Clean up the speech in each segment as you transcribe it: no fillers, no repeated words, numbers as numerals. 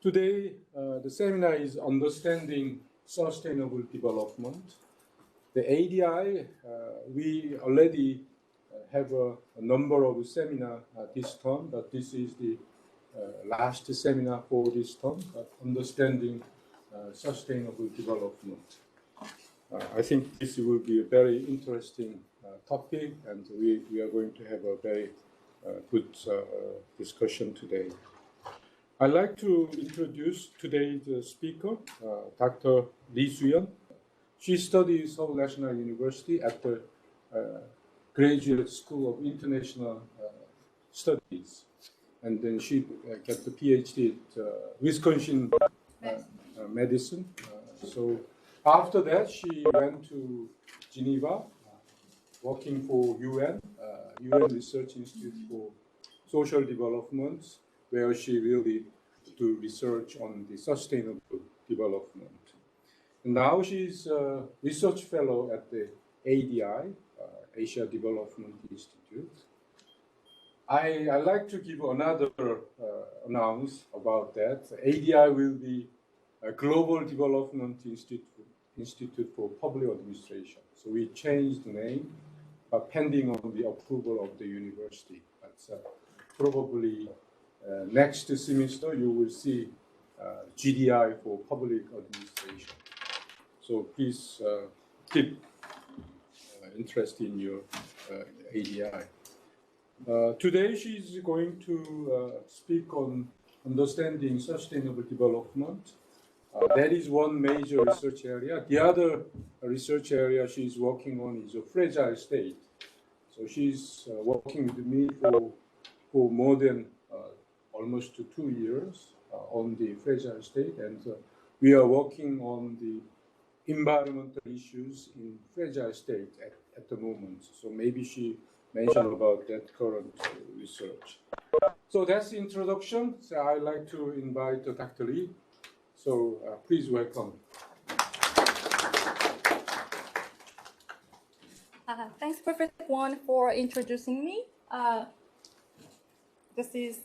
Today, the seminar is Understanding Sustainable Development. The ADI, we already have a number of seminars this term, but this is the last seminar for this term, Understanding Sustainable Development. I think this will be a very interesting topic, and we are going to have a very good discussion today. I'd like to introduce today's speaker, Dr. Lee Suyeon. She studied Seoul National University at the Graduate School of International Studies, and then she got the PhD at Wisconsin Medicine. So after that, she went to Geneva, working for UN Research Institute for Social Development, where she really do research on the sustainable development. And now she's a research fellow at the ADI, Asia Development Institute. I like to give another announce about that. ADI will be a Global Development Institute for Public Administration. So we changed the name, pending on the approval of the university. But probably next semester you will see GDI for Public Administration. So please keep interest in your ADI. Today she's going to speak on understanding sustainable development. That is one major research area. The other research area she's working on is a fragile state. So she's working with me for more than almost 2 years on the fragile state, and we are working on the environmental issues in fragile state at the moment. So maybe she mentioned about that current research. So that's the introduction. So I'd like to invite Dr. Lee. So please welcome. Thanks, Professor Kwon, for introducing me. This is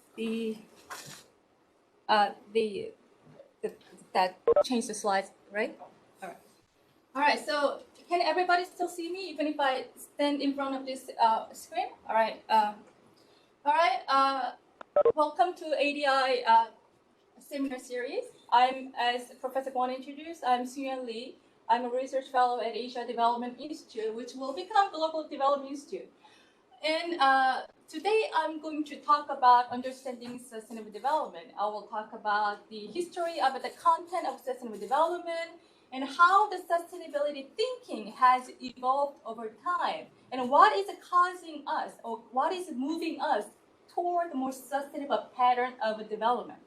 that change the slides, right? All right. So can everybody still see me even if I stand in front of this screen? All right. Welcome to ADI seminar series. I'm, as Professor Kwon introduced, I'm Suyeon Lee. I'm a research fellow at Asia Development Institute, which will become Global Development Institute. And today I'm going to talk about understanding sustainable development. I will talk about the history of the content of sustainable development and how the sustainability thinking has evolved over time, and what is causing us, or what is moving us toward a more sustainable pattern of development.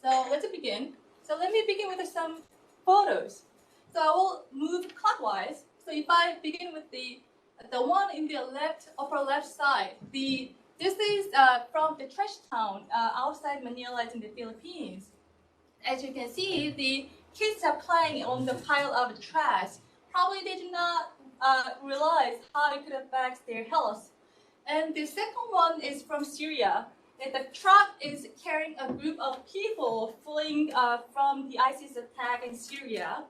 So let's begin. So let me begin with some photos. So I will move clockwise. So if I begin with the one in the upper left side, this is from the trash town outside Manila in the Philippines. As you can see, the kids are playing on the pile of trash. Probably they do not realize how it could affect their health. And the second one is from Syria. And the truck is carrying a group of people fleeing from the ISIS attack in Syria.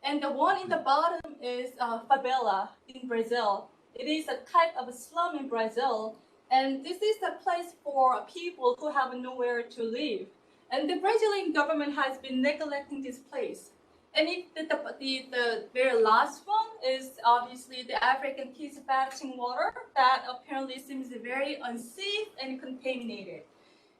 And the one in the bottom is favela in Brazil. It is a type of a slum in Brazil. And this is a place for people who have nowhere to live. And the Brazilian government has been neglecting this place. And the very last one is obviously the African kids fetching water that apparently seems very unsafe and contaminated.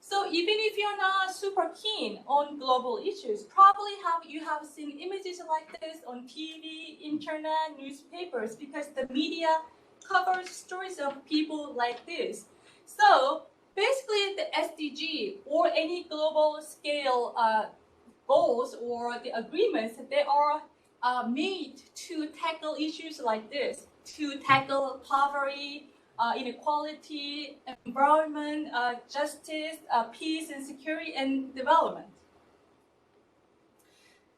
So even if you're not super keen on global issues, probably you have seen images like this on TV, internet, newspapers, because the media covers stories of people like this. So basically the SDG or any global scale goals or the agreements, they are made to tackle issues like this, to tackle poverty, inequality, environment, justice, peace and security and development.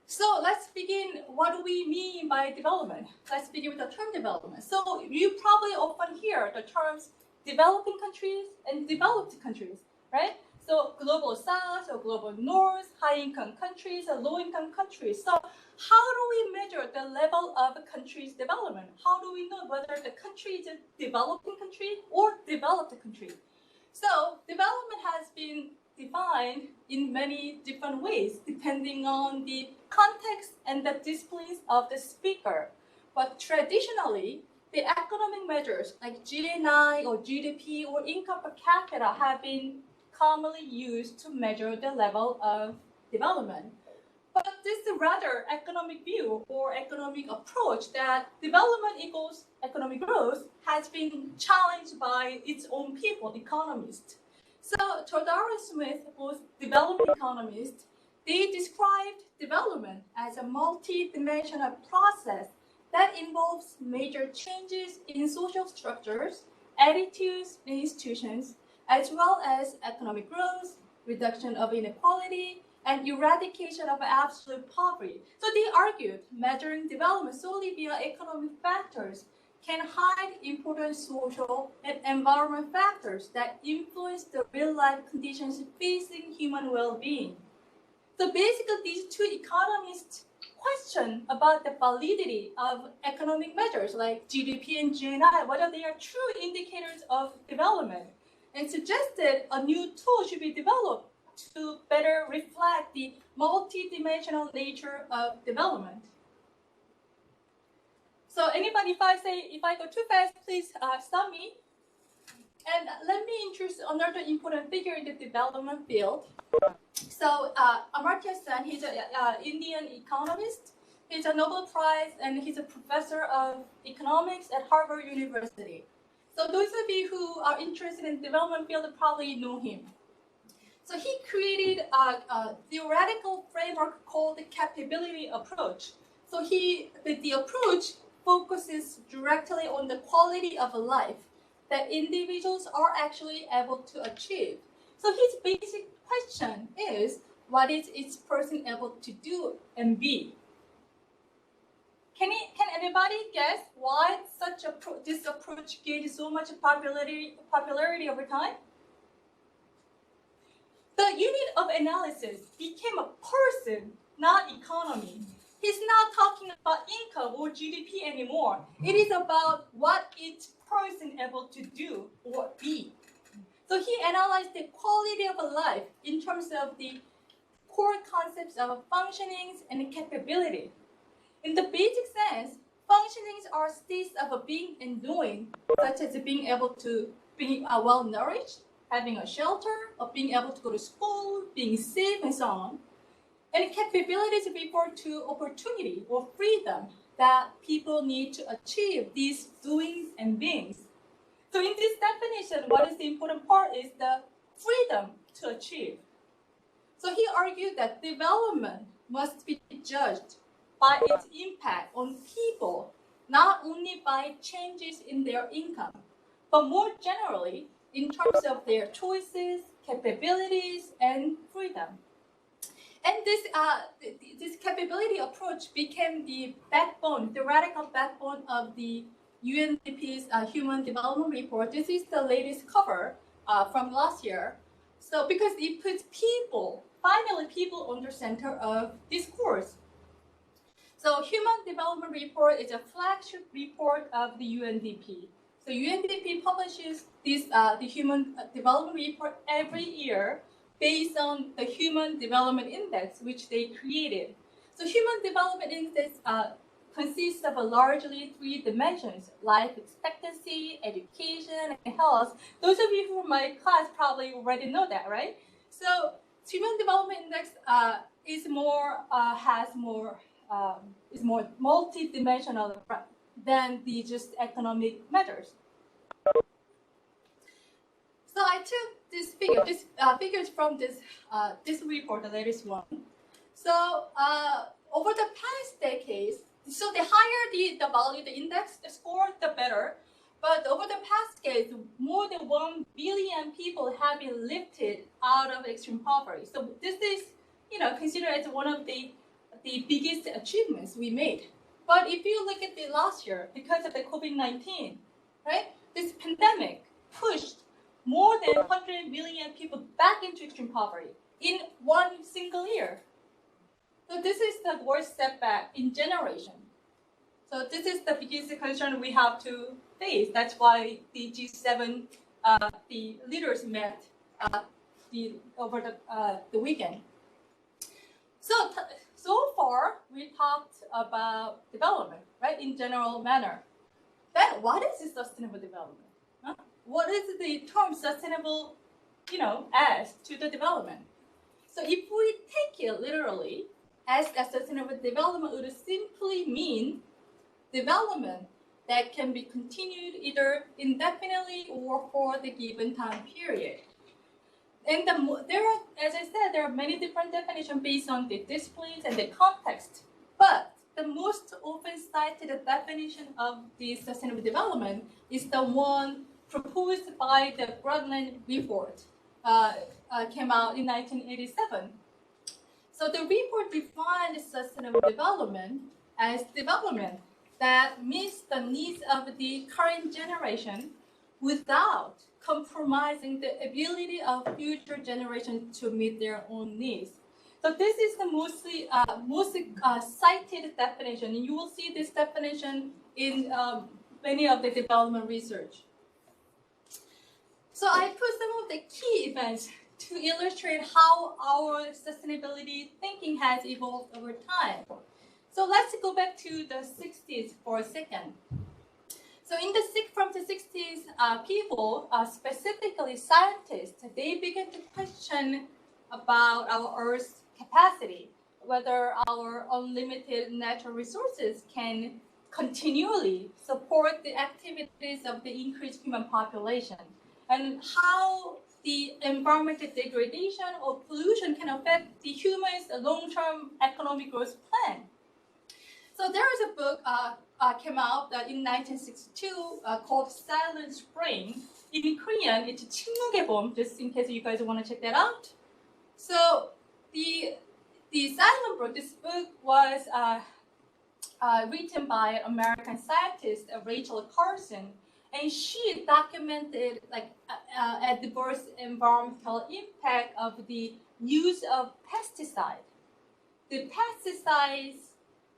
So let's begin. What do we mean by development? Let's begin with the term development. So you probably often hear the terms developing countries and developed countries, right? So global south or global north, high-income countries or low-income countries. So how do we measure the level of a country's development? How do we know whether the country is a developing country or developed country? So development has been defined in many different ways depending on the context and the disciplines of the speaker. But traditionally, the economic measures like GNI or GDP or income per capita have been commonly used to measure the level of development. But this rather economic view or economic approach that development equals economic growth has been challenged by its own people, economists. So Todaro Smith, both development economists, they described development as a multi-dimensional process that involves major changes in social structures, attitudes, and institutions, as well as economic growth, reduction of inequality, and eradication of absolute poverty. So they argued measuring development solely via economic factors can hide important social and environment factors that influence the real-life conditions facing human well-being. So basically, these two economists question about the validity of economic measures like GDP and GNI, whether they are true indicators of development, and suggested a new tool should be developed to better reflect the multi-dimensional nature of development. So anybody, if I go too fast, please stop me. And let me introduce another important figure in the development field. So Amartya Sen, he's an Indian economist. He's a Nobel Prize and he's a professor of economics at Harvard University. So those of you who are interested in development field probably know him. So he created a theoretical framework called the capability approach. So the approach focuses directly on the quality of life that individuals are actually able to achieve. So his basic question is, what is each person able to do and be? Can anybody guess why this approach gained so much popularity over time? The unit of analysis became a person, not economy. He's not talking about income or GDP anymore. It is about what each person able to do or be. So he analyzed the quality of life in terms of the core concepts of functionings and capability. In the basic sense, functionings are states of being and doing, such as being able to be well nourished, having a shelter, or being able to go to school, being safe, and so on. And capabilities refer to opportunity or freedom that people need to achieve these doings and beings. So in this definition, what is the important part is the freedom to achieve. So he argued that development must be judged by its impact on people, not only by changes in their income, but more generally in terms of their choices, capabilities, and freedom. And this capability approach became the backbone, the radical backbone of the UNDP's Human Development Report. This is the latest cover from last year. So because it puts people, finally people on the center of discourse. So Human Development Report is a flagship report of the UNDP. So UNDP publishes this the Human Development Report every year based on the Human Development Index, which they created. So Human Development Index consists of largely 3 dimensions: life expectancy, education, and health. Those of you who are in my class probably already know that, right? So Human Development Index is more multi-dimensional than the just economic measures. So I took this figures from this report, the latest one. So over the past decades, so the higher the value, the index, the score, the better. But over the past decades, more than 1 billion people have been lifted out of extreme poverty. So this is, considered as one of the biggest achievements we made. But if you look at the last year, because of the COVID-19, right, this pandemic pushed more than 100 million people back into extreme poverty in one single year. So this is the worst setback in generation. So this is the biggest concern we have to face. That's why the G7, the leaders met over the weekend. So far, we talked about development, right, in general manner. Then what is sustainable development? Huh? What is the term sustainable, as to the development? So if we take it literally, as a sustainable development would simply mean development that can be continued either indefinitely or for the given time period. And as I said, there are many different definitions based on the disciplines and the context. But the most often cited definition of the sustainable development is the one proposed by the Brundtland report, came out in 1987. So the report defined sustainable development as development that meets the needs of the current generation without compromising the ability of future generations to meet their own needs. So this is the most cited definition, and you will see this definition in many of the development research. So I put some of the key events to illustrate how our sustainability thinking has evolved over time. So let's go back to the 60s for a second. So from the 60s, people, specifically scientists, they began to question about our Earth's capacity, whether our unlimited natural resources can continually support the activities of the increased human population, and how the environmental degradation or pollution can affect the humans' long-term economic growth plan. So there is a book came out in 1962 called Silent Spring. In Korean, it's 침묵의 봄, just in case you guys want to check that out. So the Silent Book, this book was written by American scientist Rachel Carson, and she documented adverse environmental impact of the use of pesticide. The pesticides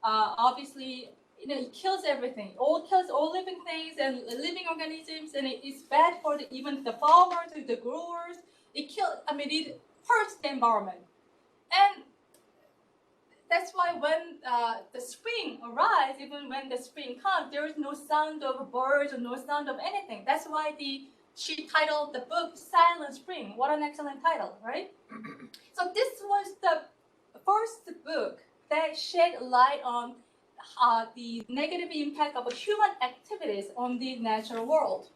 obviously, it kills everything. It kills all living things and living organisms, and it's bad for even the farmers, the growers. It hurts the environment. And that's why when the spring arrives, even when the spring comes, there is no sound of birds or no sound of anything. That's why she titled the book Silent Spring. What an excellent title, right? So this was the first book that shed light on the negative impact of human activities on the natural world.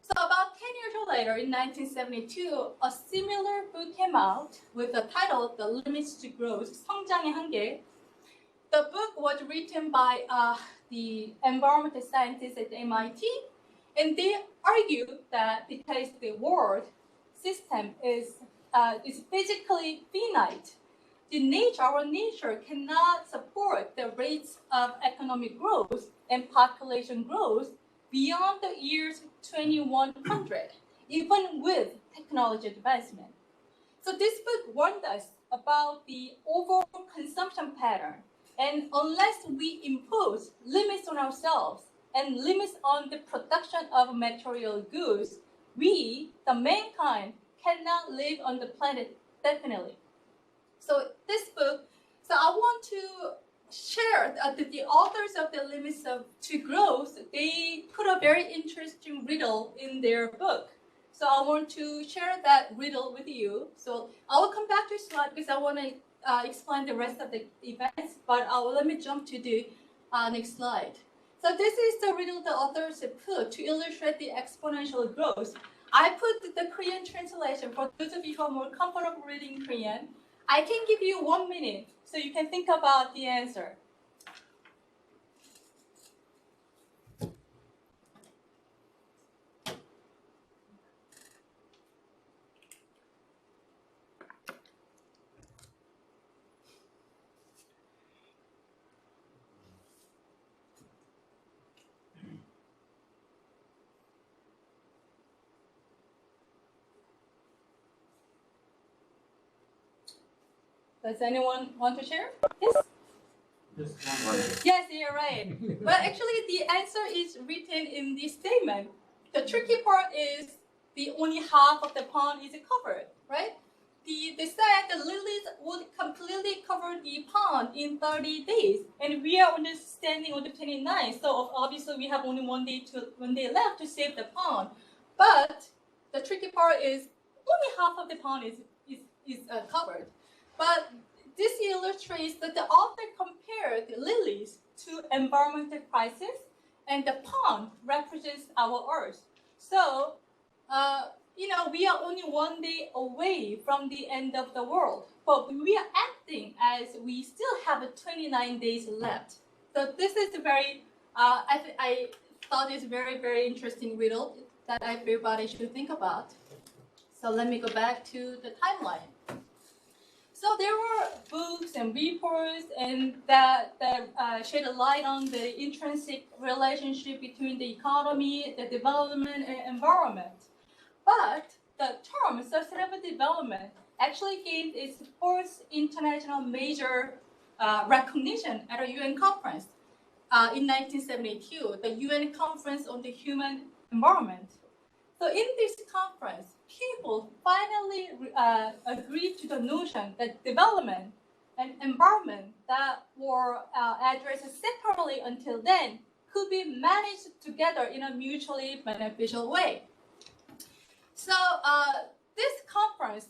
So about 10 years later, in 1972, a similar book came out with the title The Limits to Growth, 성장의 한계. The book was written by the environmental scientists at MIT, and they argued that because the world system is physically finite, our nature cannot support the rates of economic growth and population growth beyond the years 2100, even with technology advancement. So this book warned us about the overall consumption pattern, and unless we impose limits on ourselves and limits on the production of material goods, we, the mankind, cannot live on the planet definitely. So this book, I want to share the authors of The Limits to Growth, they put a very interesting riddle in their book. So I want to share that riddle with you. So I will come back to the slide because I want to explain the rest of the events, but let me jump to the next slide. So this is the riddle the authors put to illustrate the exponential growth. I put the Korean translation for those of you who are more comfortable reading Korean. I can give you 1 minute so you can think about the answer. Does anyone want to share? Yes? Yes, you're right. But actually, the answer is written in the statement. The tricky part is the only half of the pond is covered, right? They said the lilies would completely cover the pond in 30 days, and we are only standing on the 29th, so obviously we have only one day left to save the pond. But the tricky part is only half of the pond is covered. But this illustrates that the author compared the lilies to environmental crisis, and the pond represents our Earth. So, we are only one day away from the end of the world, but we are acting as we still have 29 days left. So this is very, I thought it's very, very interesting riddle that everybody should think about. So let me go back to the timeline. So there were books and reports and that shed a light on the intrinsic relationship between the economy, the development, and environment. But the term sustainable development actually gained its first international major recognition at a UN conference in 1972, the UN Conference on the Human Environment. So in this conference, people finally agreed to the notion that development and environment that were addressed separately until then could be managed together in a mutually beneficial way. So this conference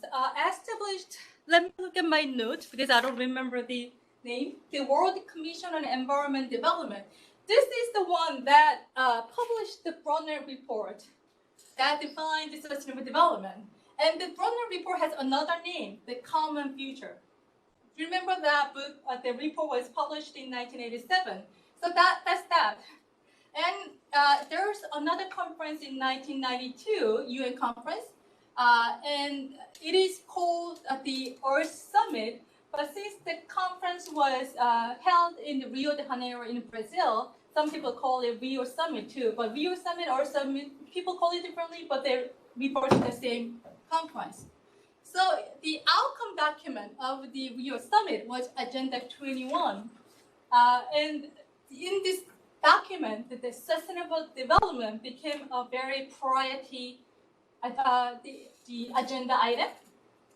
established, let me look at my notes because I don't remember the name, the World Commission on Environment Development. This is the one that published the Brunner report that defined the sustainable development. And the Brunner report has another name, the Common Future. Remember that book, the report was published in 1987. So that's that. And there's another conference in 1992, UN conference, and it is called the Earth Summit. But since the conference was held in Rio de Janeiro in Brazil, some people call it Rio Summit too. But Rio Summit or Summit, people call it differently, but they refer to the same conference. So the outcome document of the Rio Summit was Agenda 21. And in this document, the sustainable development became a very priority, the agenda item.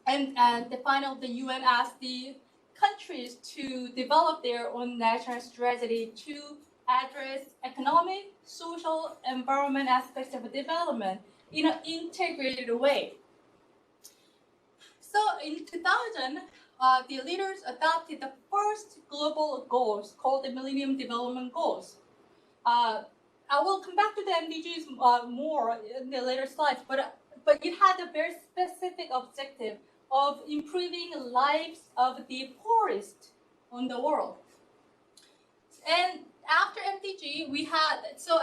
And the final, the UN asked the countries to develop their own national strategy to address economic, social, environment aspects of development in an integrated way. So in 2000, the leaders adopted the first global goals called the Millennium Development Goals. I will come back to the MDGs more in the later slides, but it had a very specific objective of improving the lives of the poorest in the world. And after MDG, we had, so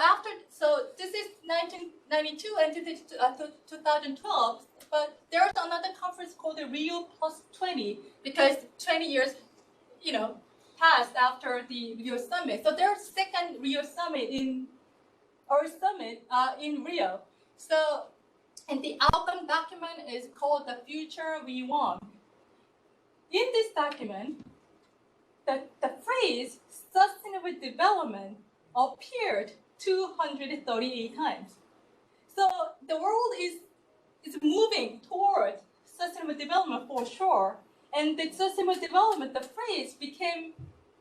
this is 1992 and 2012, but there's another conference called the Rio Plus 20, because 20 years, passed after the Rio Summit. So there's second Rio Summit in Rio. So, and the outcome document is called The Future We Want. In this document, the phrase sustainable development appeared 238 times. So the world is moving toward sustainable development for sure. And the sustainable development, the phrase became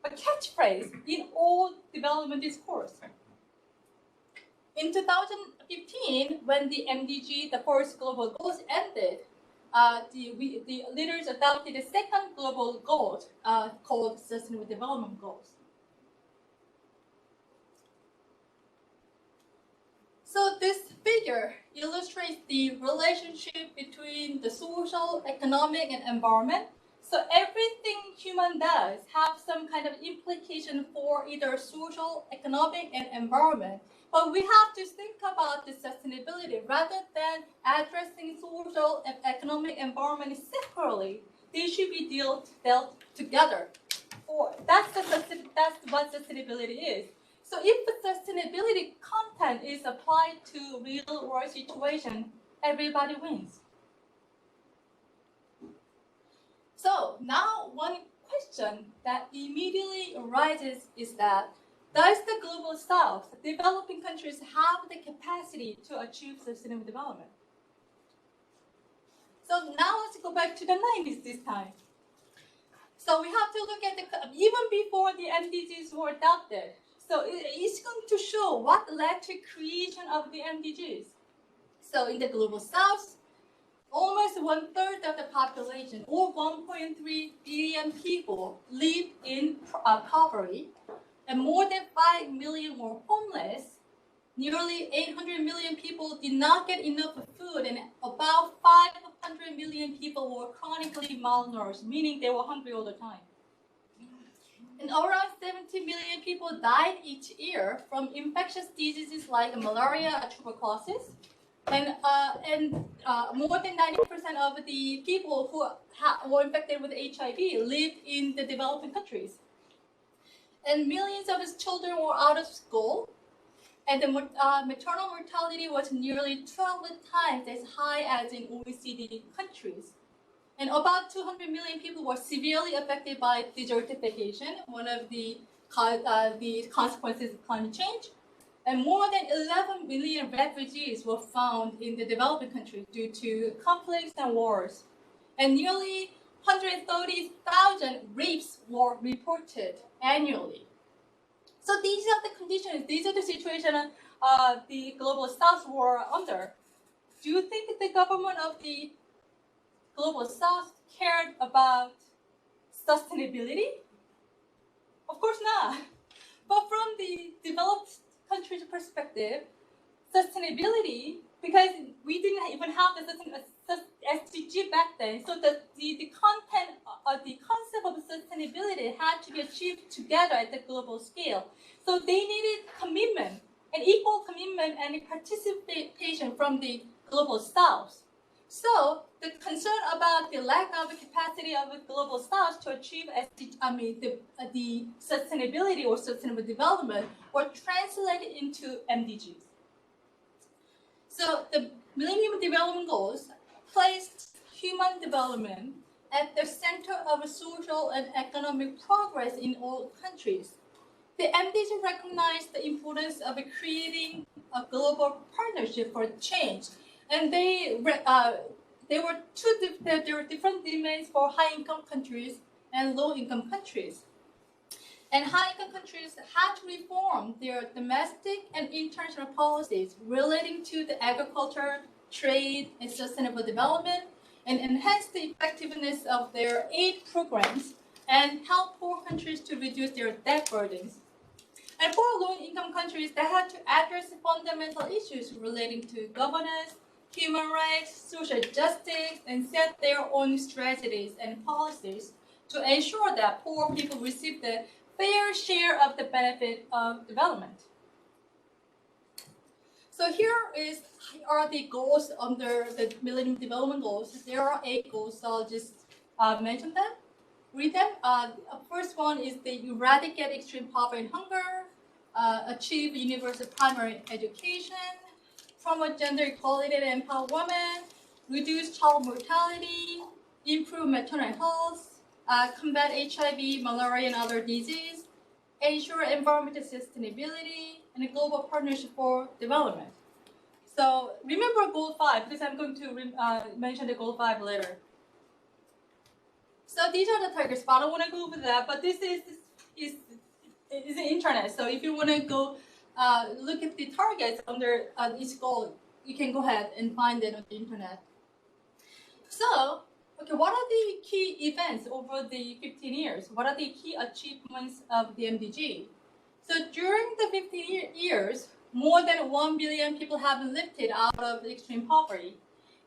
a catchphrase in all development discourse. In 2015, when the MDG, the first global goals ended, the leaders adopted the second global goal called Sustainable Development Goals. So this figure illustrates the relationship between the social, economic, and environment. So everything human does have some kind of implication for either social, economic, and environment. But we have to think about the sustainability rather than addressing social and economic environment separately. They should be dealt together. That's what sustainability is. So if the sustainability content is applied to real world situation, everybody wins. So now one question that immediately arises is that, does the global south, developing countries, have the capacity to achieve sustainable development? So now let's go back to the 90s this time. So we have to look at even before the MDGs were adopted. So it's going to show what led to creation of the MDGs. So in the global south, almost 1/3 of the population, or 1.3 billion people, lived in poverty, and more than 5 million were homeless. Nearly 800 million people did not get enough food, and about 500 million people were chronically malnourished, meaning they were hungry all the time. And around 70 million people died each year from infectious diseases like malaria and tuberculosis. And more than 90% of the people who were infected with HIV lived in the developing countries. And millions of children were out of school. And the maternal mortality was nearly 12 times as high as in OECD countries. And about 200 million people were severely affected by desertification, one of the consequences of climate change. And more than 11 million refugees were found in the developing countries due to conflicts and wars. And nearly 130,000 rapes were reported annually. So these are the conditions, these are the situation the global south were under. Do you think the government of the global south cared about sustainability? Of course not. But from the developed countries' perspective, sustainability, because we didn't even have the SDG back then, so the content of the concept of sustainability had to be achieved together at the global scale. So they needed commitment, an equal commitment and participation from the global south. So the concern about the lack of capacity of the global south to achieve the sustainability or sustainable development were translated into MDGs. So the Millennium Development Goals placed human development at the center of social and economic progress in all countries. The MDGs recognized the importance of creating a global partnership for change, and there were different demands for high-income countries and low-income countries. And high-income countries had to reform their domestic and international policies relating to the agriculture, trade, and sustainable development, and enhance the effectiveness of their aid programs and help poor countries to reduce their debt burdens. And for low-income countries, they had to address fundamental issues relating to governance, human rights, social justice, and set their own strategies and policies to ensure that poor people receive the fair share of the benefit of development. So here are the goals under the Millennium Development Goals. There are 8 goals, so I'll just mention them, read them. First one is the eradicate extreme poverty and hunger, achieve universal primary education, promote gender equality and empower women, reduce child mortality, improve maternal health, combat HIV, malaria, and other diseases, ensure environmental sustainability, and a global partnership for development. So remember Goal 5, because I'm going to mention the Goal 5 later. So these are the targets, but I don't want to go over that, but this is the internet. So if you want to go look at the targets under each goal, you can go ahead and find it on the internet. So, okay, what are the key events over the 15 years? What are the key achievements of the MDG? So during the 15 years, more than 1 billion people have been lifted out of extreme poverty,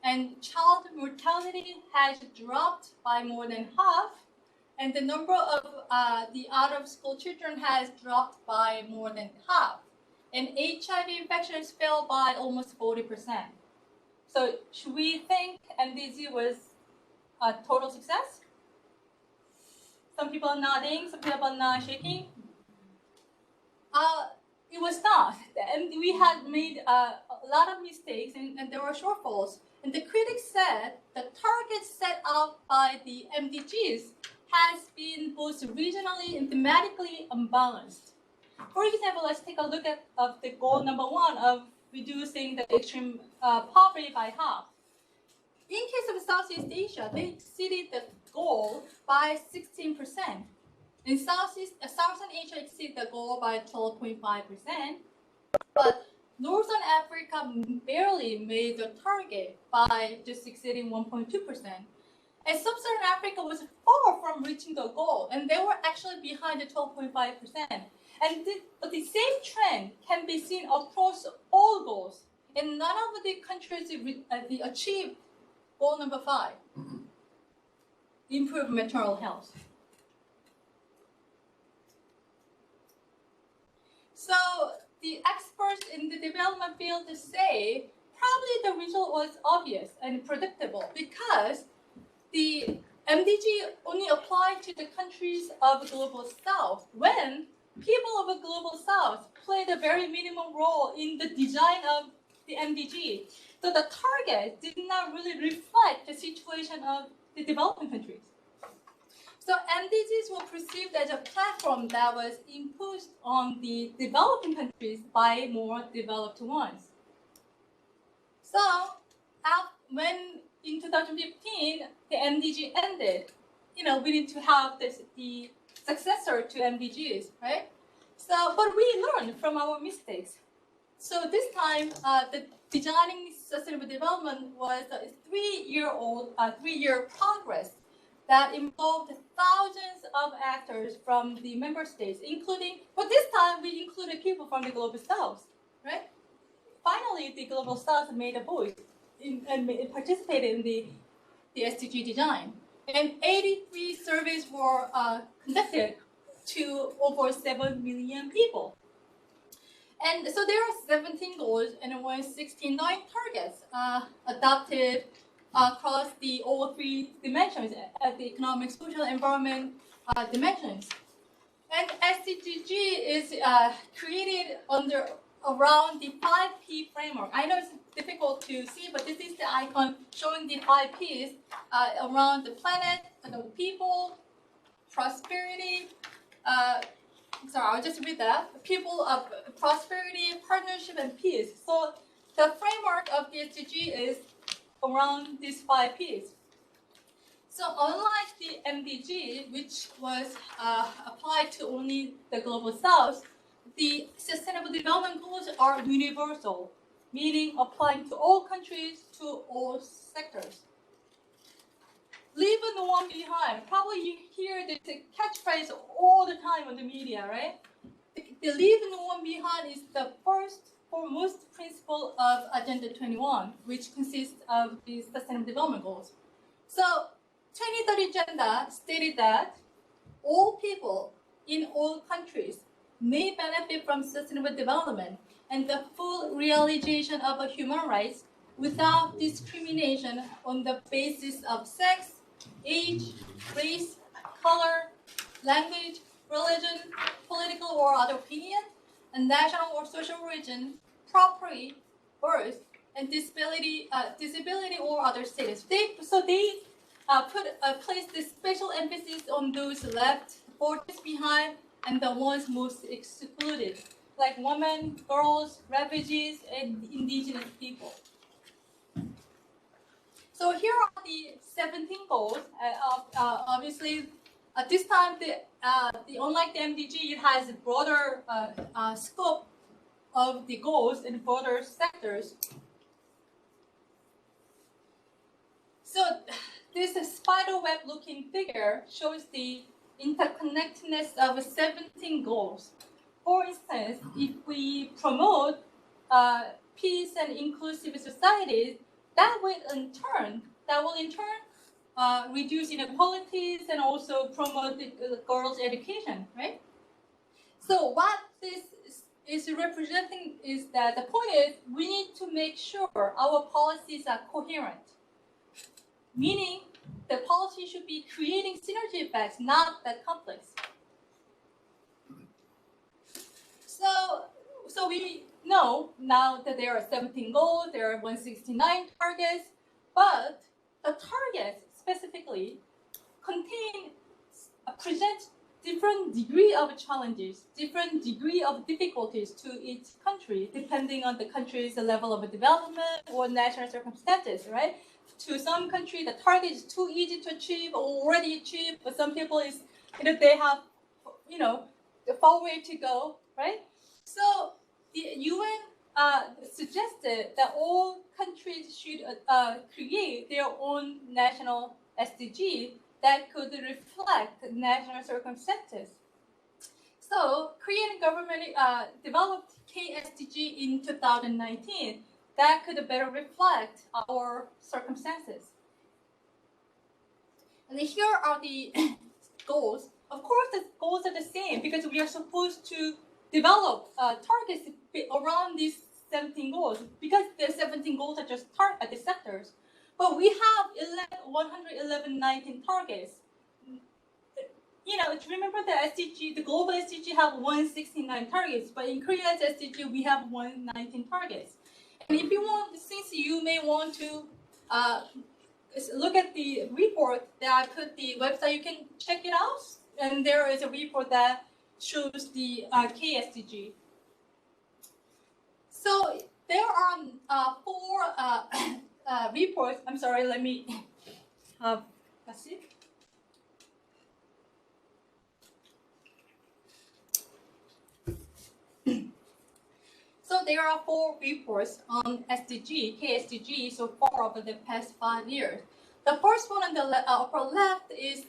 and child mortality has dropped by more than half, and the number of the out-of-school children has dropped by more than half, and HIV infections fell by almost 40%. So should we think MDG was a total success? Some people are nodding, some people are not shaking. It was not. And we had made a lot of mistakes, and there were shortfalls. And the critics said the targets set out by the MDGs has been both regionally and thematically unbalanced. For example, let's take a look at the goal number 1 of reducing the extreme poverty by half. In case of Southeast Asia, they exceeded the goal by 16%. In Southern Asia exceeded the goal by 12.5%, but Northern Africa barely made the target by just exceeding 1.2%. And Sub-Saharan Africa was far from reaching the goal, and they were actually behind the 12.5%. And the same trend can be seen across all goals, and none of the countries achieved goal number 5, improve maternal health. So the experts in the development field say probably the result was obvious and predictable because the MDG only applied to the countries of the Global South when people of the Global South played a very minimum role in the design of the MDG. So the target did not really reflect the situation of the developing countries. So MDGs were perceived as a platform that was imposed on the developing countries by more developed ones. So when in 2015 the MDG ended, we need to have the successor to MDGs, right? So, but we learned from our mistakes. So this time, the designing sustainable development was a 3-year progress that involved thousands of actors from the member states, including, but this time we included people from the Global South, right? Finally, the Global South made a voice and participated in the SDG design. And 83 surveys were conducted to over 7 million people. And so there are 17 goals and 169 targets adopted across all 3 dimensions, at the economic, social, environment dimensions. And SDG is created around the 5P framework. I know it's difficult to see, but this is the icon showing the 5 Ps around the planet, the people, prosperity. Sorry, I'll just read that. People of prosperity, partnership, and peace. So the framework of the SDG is around these 5 Ps. So unlike the MDG, which was applied to only the Global South, the Sustainable Development Goals are universal, meaning applying to all countries, to all sectors. Leave no one behind. Probably you hear this catchphrase all the time on the media, right? The leave no one behind is the first foremost principle of Agenda 21, which consists of the Sustainable Development Goals. So 2030 Agenda stated that all people in all countries may benefit from sustainable development and the full realization of human rights without discrimination on the basis of sex, age, race, color, language, religion, political or other opinion, and national or social origin, property, birth, and disability or other status. They placed this special emphasis on those left furthest behind and the ones most excluded, like women, girls, refugees, and indigenous people. So here are the 17 goals. Obviously, at this time, unlike the MDG, it has a broader scope of the goals in broader sectors. So this spider web looking figure shows the interconnectedness of 17 goals. For instance, if we promote peace and inclusive societies, that will in turn reduce inequalities and also promote the girls' education, right? So what this is representing is that the point is we need to make sure our policies are coherent, meaning the policy should be creating synergy effects, not that conflicts. So we know now that there are 17 goals, there are 169 targets, but the targets specifically contain present different degree of challenges, different degree of difficulties to each country, depending on the country's level of development or national circumstances, right? To some country, the target is too easy to achieve, already achieved, but some people is, they have, a far way to go, right? So the UN suggested that all countries should create their own national SDG that could reflect national circumstances. So Korean government developed KSDG in 2019 that could better reflect our circumstances. And here are the goals. Of course, the goals are the same because we are supposed to develop targets around these 17 goals because the 17 goals are just the sectors. But we have 119 targets. Remember the SDG, the global SDG have 169 targets, but in Korea's SDG we have 119 targets. And if you want, since you may want to look at the report that I put the website, you can check it out. And there is a report that shows the KSDG. So there are 4 reports. I'm sorry, let me let's see. So there are 4 reports on SDG, KSDG, so far over the past 5 years. The first one on the upper left is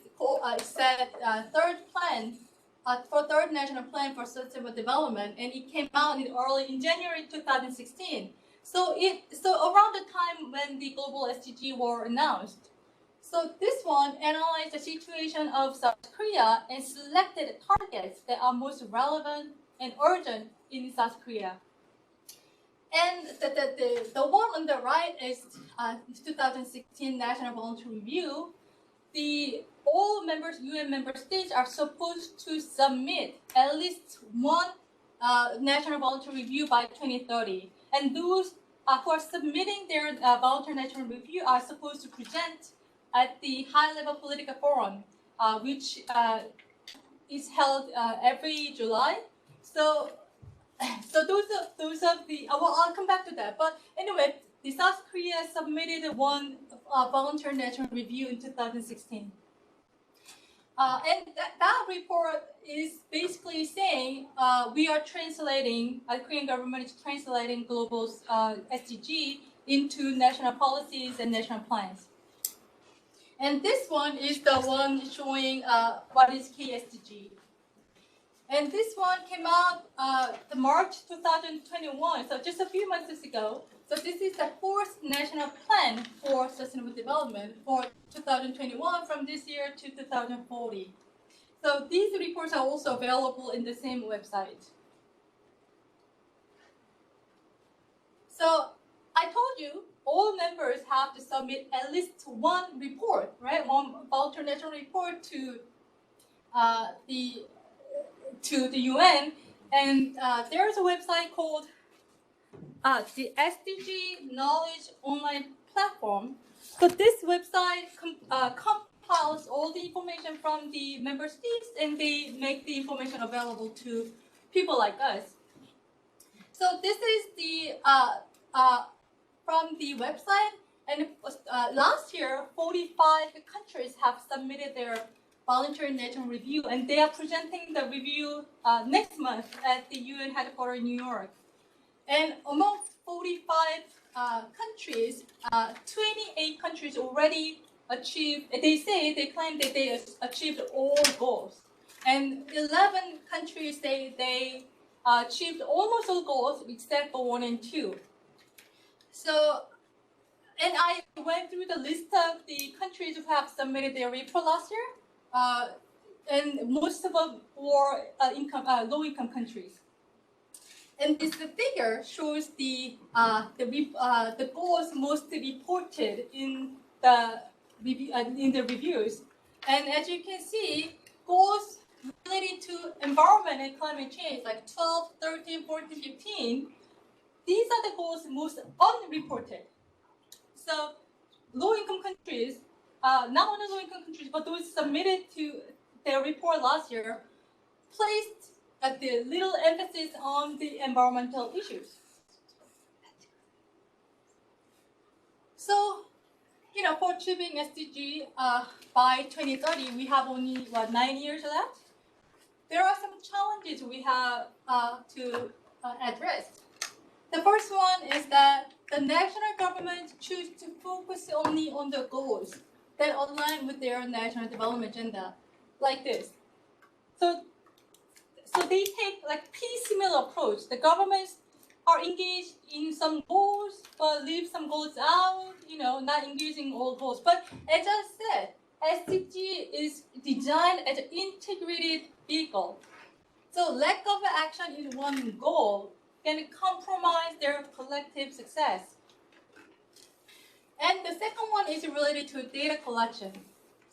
third national plan for sustainable development, and it came out in January 2016. So around the time when the global SDG were announced. So this one analyzed the situation of South Korea and selected targets that are most relevant and urgent in South Korea. And the one on the right is 2016 National Voluntary Review. All UN member states are supposed to submit at least one national voluntary review by 2030. And those who are submitting their voluntary national review are supposed to present at the high-level political forum, which is held every July. So those are the. I'll come back to that. But anyway, the South Korea submitted one voluntary national review in 2016. And that report is basically saying we are translating, the Korean government is translating global SDG into national policies and national plans. And this one is the one showing what is KSDG. And this one came out March 2021, so just a few months ago. So this is the 4th national plan for sustainable development for 2021 from this year to 2040. So these reports are also available in the same website. So I told you all members have to submit at least one report, right? One voluntary national report to the UN, and there's a website called the SDG Knowledge Online Platform. So this website compiles all the information from the member states, and they make the information available to people like us. So this is the from the website, and last year 45 countries have submitted their voluntary national review, and they are presenting the review next month at the UN headquarters in New York. And among 45 countries, 28 countries already achieved, they claim that they achieved all goals. And 11 countries say they achieved almost all goals except for 1 and 2. So, and I went through the list of the countries who have submitted their report last year. And most of them were low-income countries. And this figure shows the goals most reported in the reviews. And as you can see, goals related to environment and climate change, like 12, 13, 14, 15, these are the goals most unreported. So low-income countries, not only low-income countries, but those submitted to their report last year placed the little emphasis on the environmental issues. So, for achieving SDG by 2030, we have only 9 years left. There are some challenges we have to address. The first one is that the national governments choose to focus only on the goals that align with their national development agenda, like this. So they take like piecemeal approach. The governments are engaged in some goals, but leave some goals out, not engaging all goals. But as I said, SDG is designed as an integrated vehicle. So lack of action in one goal can compromise their collective success. And the second one is related to data collection.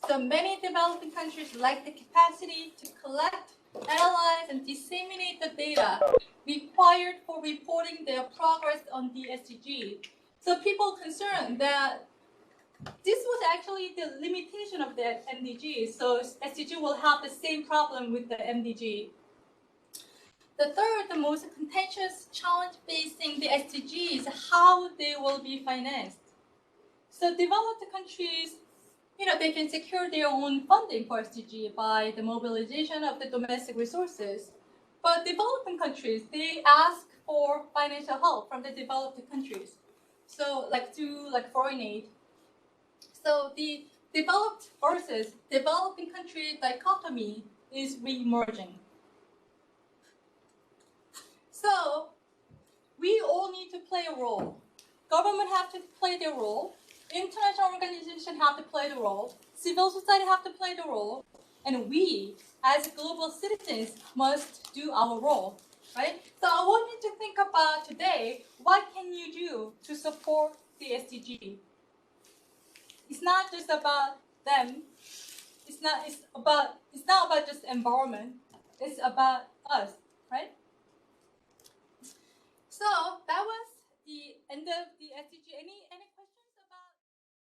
So many developing countries lack the capacity to collect, analyze, and disseminate the data required for reporting their progress on the SDG. So people are concerned that this was actually the limitation of the MDG. So SDG will have the same problem with the MDG. The third, the most contentious challenge facing the SDG is how they will be financed. So developed countries, they can secure their own funding for SDG by the mobilization of the domestic resources. But developing countries, they ask for financial help from the developed countries. So through foreign aid. So the developed versus developing country dichotomy is re-emerging. So we all need to play a role. Government have to play their role. International organizations have to play the role. Civil society have to play the role. And we, as global citizens, must do our role, right? So I want you to think about today, what can you do to support the SDG? It's not just about them. It's not about just environment. It's about us, right? So that was the end of the SDG. Any